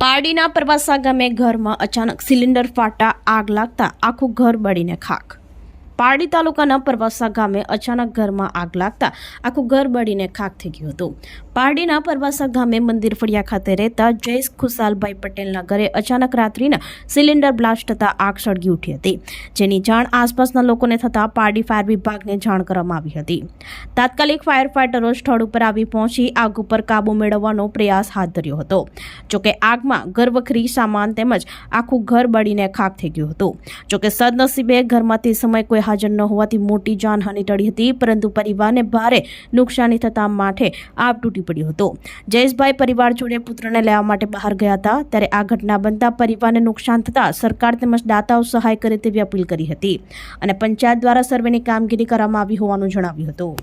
પારડીના પરવાસા ગામે ઘરમાં અચાનક સિલિન્ડર ફાટા આગ લાગતા આખું ઘર બળીને ખાખ। પારડી તાલુકાના પરવાસા ગામે અચાનક ઘરમાં આગ લાગતા આખું ઘર બળીને ખાખ થઈ ગયું હતું। પારડીના પરવાસા ગામે મંદિર ફળિયા ખાતે રહેતા જયેશ ખુશાલભાઈ પટેલના ઘરે અચાનક રાત્રિના સિલિન્ડર બ્લાસ્ટ થતા આગ સળગી ઉઠી હતી, જેની જાણ આસપાસના લોકોને થતા પારડી ફાયર વિભાગને જાણ કરવામાં આવી હતી। તાત્કાલિક ફાયર ફાઇટરો સ્થળ ઉપર આવી પહોંચી આગ ઉપર કાબુ મેળવવાનો પ્રયાસ હાથ ધર્યો હતો। જોકે આગમાં ઘરવખરી સામાન તેમજ આખું ઘર બળીને ખાખ થઈ ગયું હતું। જોકે સદનસીબે ઘરમાં તે સમયે કોઈ હાજર ન હોવાથી મોટી જાનહાનિ ટળી હતી, પરંતુ પરિવારને ભારે નુકસાની થતા માથે આપ તૂટી પડ્યો હતો। જયેશભાઈ પરિવાર જોડે પુત્રને લેવા માટે બહાર ગયા હતા, ત્યારે આ ઘટના બનતા પરિવારને નુકસાન થતા સરકાર તેમજ દાતાઓ સહાય કરે તેવી અપીલ કરી હતી અને પંચાયત દ્વારા સર્વેની કામગીરી કરવામાં આવી હોવાનું જણાવ્યું હતું।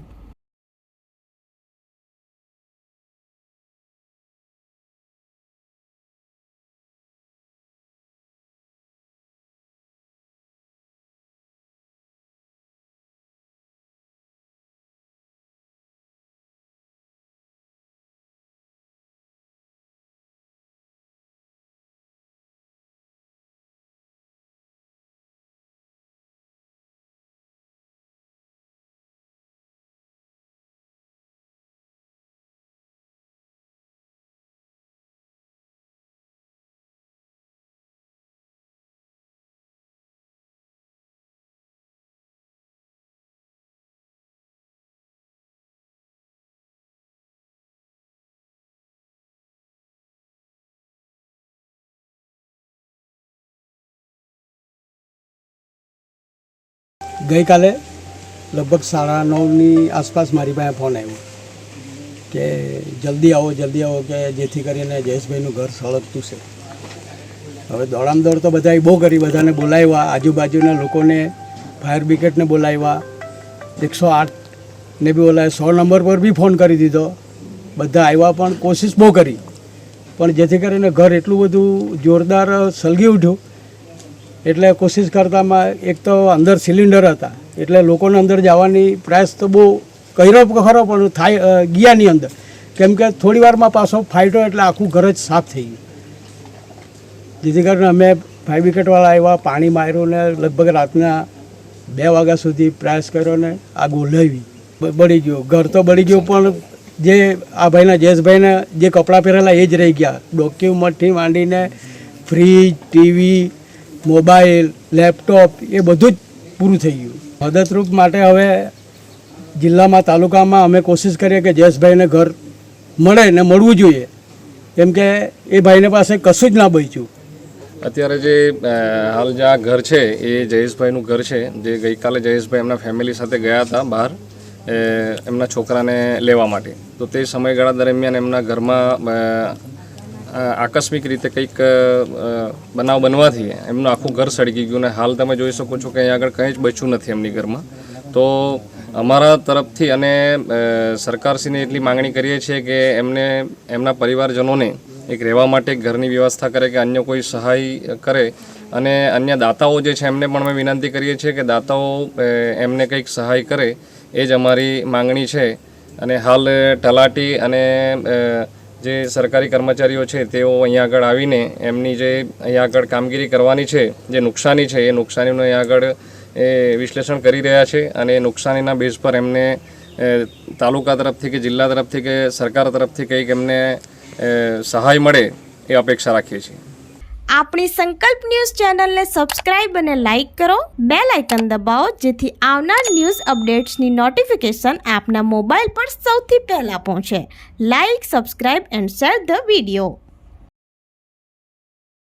गई काले लगभग 9:30 आसपास मारी पास फोन आयो कि जल्दी आओ कि जेथी करीने जयेशभाईનું घर સળગતું છે। હવે દોડામ દોડ તો બધાએ બહુ કરી, બધાને બોલાવ્યા, આજુબાજુના લોકોને ફાયર બ્રિગેડને બોલાવ્યા, 108 ને બી બોલાવ્યા, 100 નંબર પર બી ફોન કરી દીધો, બધા આવ્યા પણ કોશિશ બહુ કરી, પણ જેથી કરીને ઘર એટલું બધું જોરદાર સળગી ઉઠ્યું। એટલે કોશિશ કરતામાં એક તો અંદર સિલિન્ડર હતા, એટલે લોકોને અંદર જવાની પ્રયાસ તો બહુ કર્યો ખરો, પણ થાય ગયા નહીં અંદર, કેમ કે થોડી વારમાં પાછો ફાટ્યો એટલે આખું ઘર જ સાફ થઈ ગયું। જેથી કરીને અમે ફાયર બ્રિગેડવાળા આવ્યા, પાણી માર્યું ને લગભગ રાતના 2 વાગ્યા સુધી પ્રયાસ કર્યો ને આગ ઓલવી, બળી ગયું ઘર તો બળી ગયું, પણ જે આ ભાઈના જયેશભાઈને જે કપડાં પહેરેલા એ જ રહી ગયા। ડોક્યુમેન્ટથી માંડીને ફ્રીજ, ટીવી, મોબાઈલ, લેપટોપ એ બધું જ પૂરું થઈ ગયું। મદદરૂપ માટે હવે જિલ્લામાં, તાલુકામાં અમે કોશિશ કરીએ કે જયેશભાઈને ઘર મળે ને મળવું જોઈએ, કેમ કે એ ભાઈને પાસે કશું જ ના બચ્યું। અત્યારે જે હાલ જે આ ઘર છે એ જયેશભાઈનું ઘર છે, જે ગઈકાલે જયેશભાઈ એમના ફેમિલી સાથે ગયા હતા બહાર એમના છોકરાને લેવા માટે। તો તે સમયગાળા દરમિયાન એમના ઘરમાં આકસ્મિક રીતે કંઈક બનાવ બનવાથી એમનું આખું ઘર સળગી ગયું ને હાલ તમે જોઈ શકો છો કે અહીંયા આગળ કંઈ જ બચ્યું નથી એમની ઘરમાં। તો અમારા તરફથી અને સરકારશ્રીને એટલી માંગણી કરીએ છીએ કે એમને એમના પરિવારજનોને એક રહેવા માટે ઘરની વ્યવસ્થા કરે, કે અન્ય કોઈ સહાય કરે, અને અન્ય દાતાઓ જે છે એમને પણ અમે વિનંતી કરીએ છીએ કે દાતાઓ એમને કંઈક સહાય કરે, એ જ અમારી માંગણી છે। અને હાલ તલાટી અને જે સરકારી કર્મચારીઓ છે તેઓ અહીંયા આગળ આવીને એમની જે અહીંયા આગળ કામગીરી કરવાની છે, જે નુકસાની છે એ નુકસાનીનું અહીંયા આગળ એ વિશ્લેષણ કરી રહ્યા છે, અને એ નુકસાનીના બેઝ પર એમને તાલુકા તરફથી કે જિલ્લા તરફથી કે સરકાર તરફથી કંઈક એમને સહાય મળે એ અપેક્ષા રાખીએ છીએ। આપણી સંકલ્પ ન્યૂઝ ચેનલને સબસ્ક્રાઇબ અને લાઇક કરો, બેલ આઇકન દબાવો, જેથી આવનાર ન્યૂઝ અપડેટ્સની નોટિફિકેશન આપના મોબાઈલ પર સૌથી પહેલા પહોંચે। Like, subscribe and share the video.